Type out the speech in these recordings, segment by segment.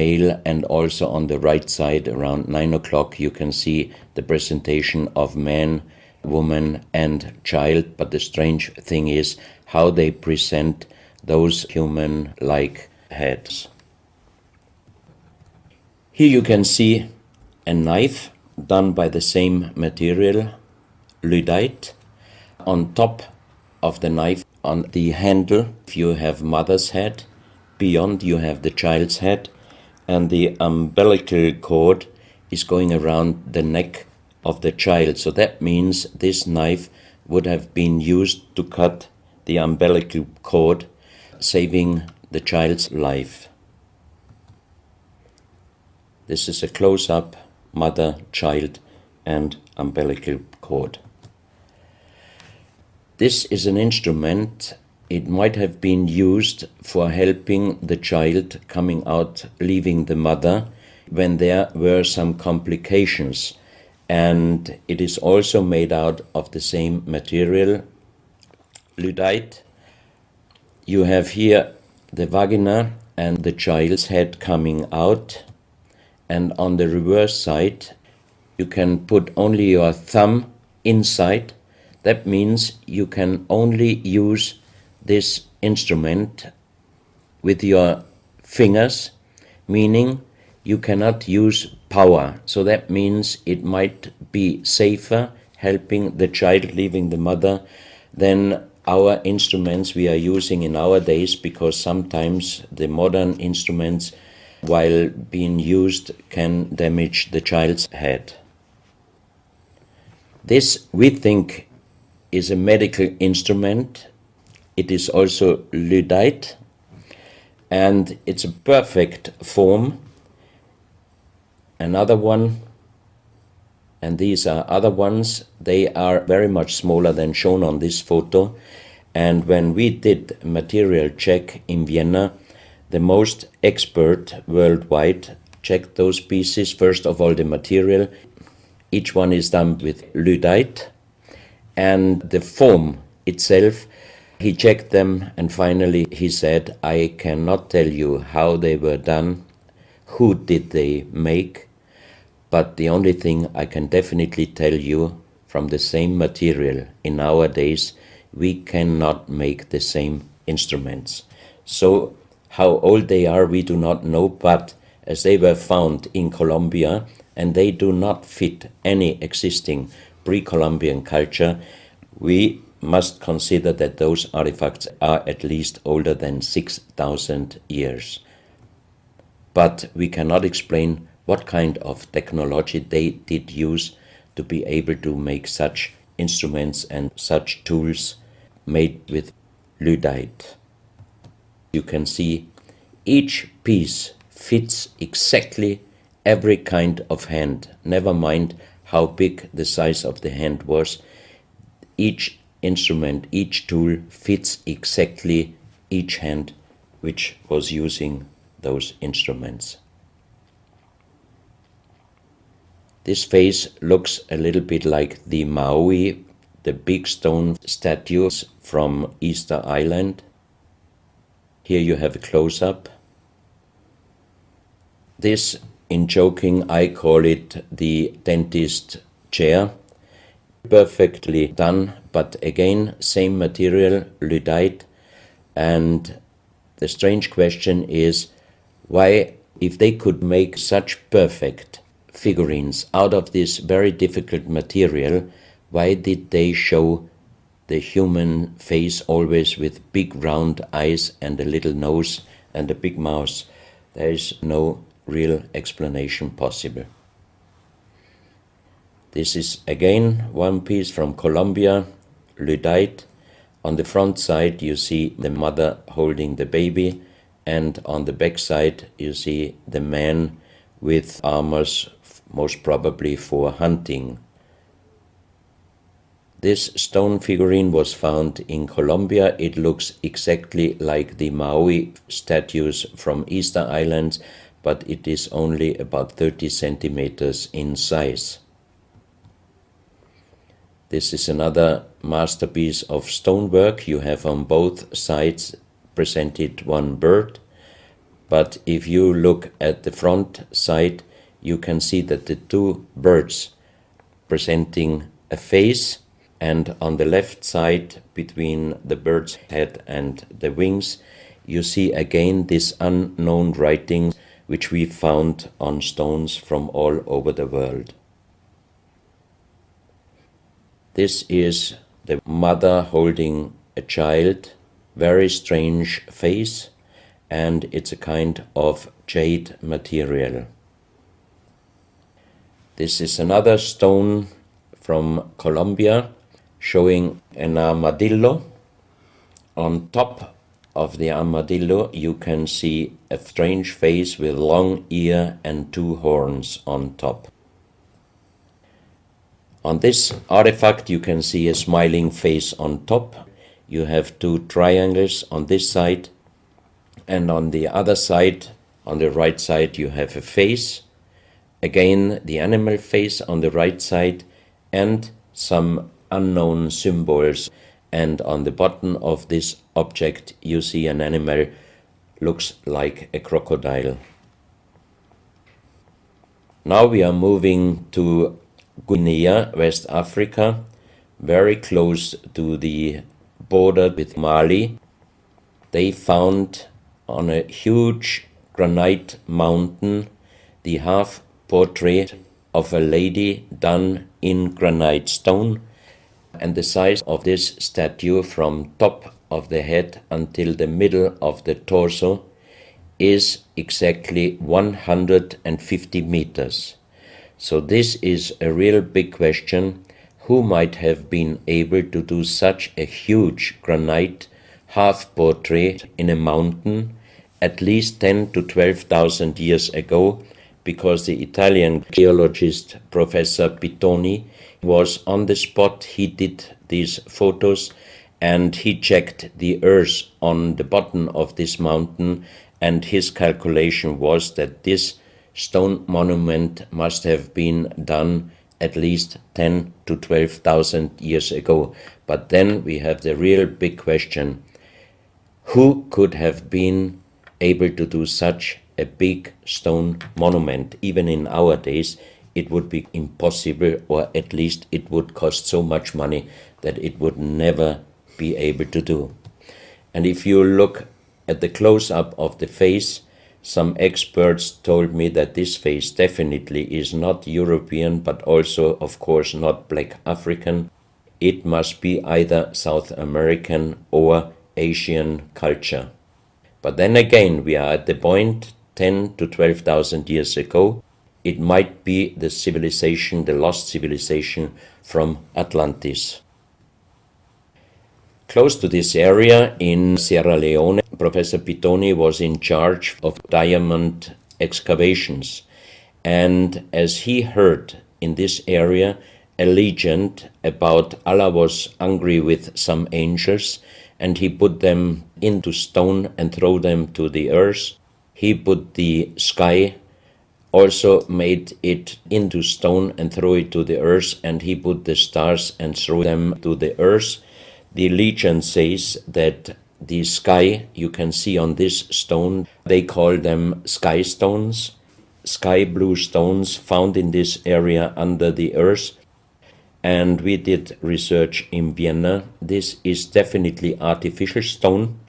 male, and also on the right side around 9 o'clock you can see the presentation of man, woman and child. But the strange thing is how they present those human-like heads. Here you can see a knife done by the same material, lyddite. On top of the knife, on the handle, you have mother's head. Beyond you have the child's head, and the umbilical cord is going around the neck of the child. So that means this knife would have been used to cut the umbilical cord, saving the child's life. This is a close-up mother, child, and umbilical cord. This is an instrument. It might have been used for helping the child coming out, leaving the mother, when there were some complications. And it is also made out of the same material, lyddite. You have here the vagina and the child's head coming out. And on the reverse side, you can put only your thumb inside. That means you can only use this instrument with your fingers, meaning you cannot use power. So that means it might be safer helping the child leaving the mother than our instruments we are using in our days, because sometimes the modern instruments, while being used, can damage the child's head. This, we think, is a medical instrument. It is also lyddite, and it's a perfect form. Another one, and these are other ones, they are very much smaller than shown on this photo. And when we did a material check in Vienna, the most expert worldwide checked those pieces. First of all, the material. Each one is done with lyddite, and the form itself, he checked them, and finally he said, I cannot tell you how they were done, who did they make, but the only thing I can definitely tell you, from the same material in our days, we cannot make the same instruments. So how old they are, we do not know, but as they were found in Colombia, and they do not fit any existing pre-Columbian culture, we must consider that those artifacts are at least older than 6,000 years. But we cannot explain what kind of technology they did use to be able to make such instruments and such tools made with lyddite. You can see each piece fits exactly every kind of hand, never mind how big the size of the hand was. Each instrument, each tool fits exactly each hand which was using those instruments. This face looks a little bit like the Maui, the big stone statues from Easter Island. Here you have a close-up. This, in joking, I call it the dentist chair. Perfectly done, but again, same material, lyddite. And the strange question is, why, if they could make such perfect figurines out of this very difficult material, why did they show the human face always with big round eyes and a little nose and a big mouth? There is no real explanation possible. This is again one piece from Colombia, lyddite. On the front side you see the mother holding the baby, and on the back side you see the man with armors, most probably for hunting. This stone figurine was found in Colombia. It looks exactly like the Maui statues from Easter Islands, but it is only about 30 centimeters in size. This is another masterpiece of stonework. You have on both sides presented one bird, but if you look at the front side, you can see that the two birds presenting a face, and on the left side, between the bird's head and the wings, you see again this unknown writing which we found on stones from all over the world. This is the mother holding a child, very strange face, and it's a kind of jade material. This is another stone from Colombia showing an armadillo. On top of the armadillo you can see a strange face with long ear and two horns on top. On this artifact you can see a smiling face on top. You have two triangles on this side, and on the other side, on the right side, you have a face. Again, the animal face on the right side, and some unknown symbols. And on the bottom of this object you see an animal, looks like a crocodile. Now we are moving to Guinea, West Africa, very close to the border with Mali. They found on a huge granite mountain the half portrait of a lady done in granite stone, and the size of this statue from top of the head until the middle of the torso is exactly 150 meters. So this is a real big question. Who might have been able to do such a huge granite half-portrait in a mountain at least 10 to 12,000 years ago, because the Italian geologist Professor Pittoni was on the spot. He did these photos and he checked the earth on the bottom of this mountain, and his calculation was that this stone monument must have been done at least 10 to 12,000 years ago. But then we have the real big question: who could have been able to do such a big stone monument? Even in our days it would be impossible, or at least it would cost so much money that it would never be able to do. And if you look at the close-up of the face, some experts told me that this face definitely is not European, but also, of course, not black African. It must be either South American or Asian culture. But then again, we are at the point 10 to 12,000 years ago. It might be the civilization, the lost civilization from Atlantis. Close to this area in Sierra Leone, Professor Pittoni was in charge of diamond excavations. And as he heard in this area a legend about Allah was angry with some angels, and he put them into stone and throw them to the earth. He put the sky, also made it into stone and throw it to the earth, and he put the stars and throw them to the earth. The legend says that the sky you can see on this stone, they call them sky stones, sky blue stones found in this area under the earth. And we did research in Vienna. This is definitely artificial stone.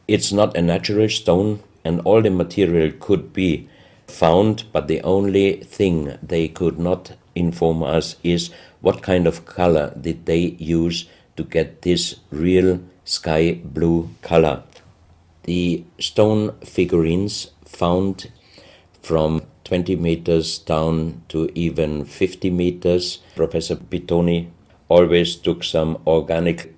It's not a natural stone, and all the material could be found, but the only thing they could not inform us is what kind of color did they use to get this real sky blue color. The stone figurines found from 20 meters down to even 50 meters. Professor Pittoni always took some organic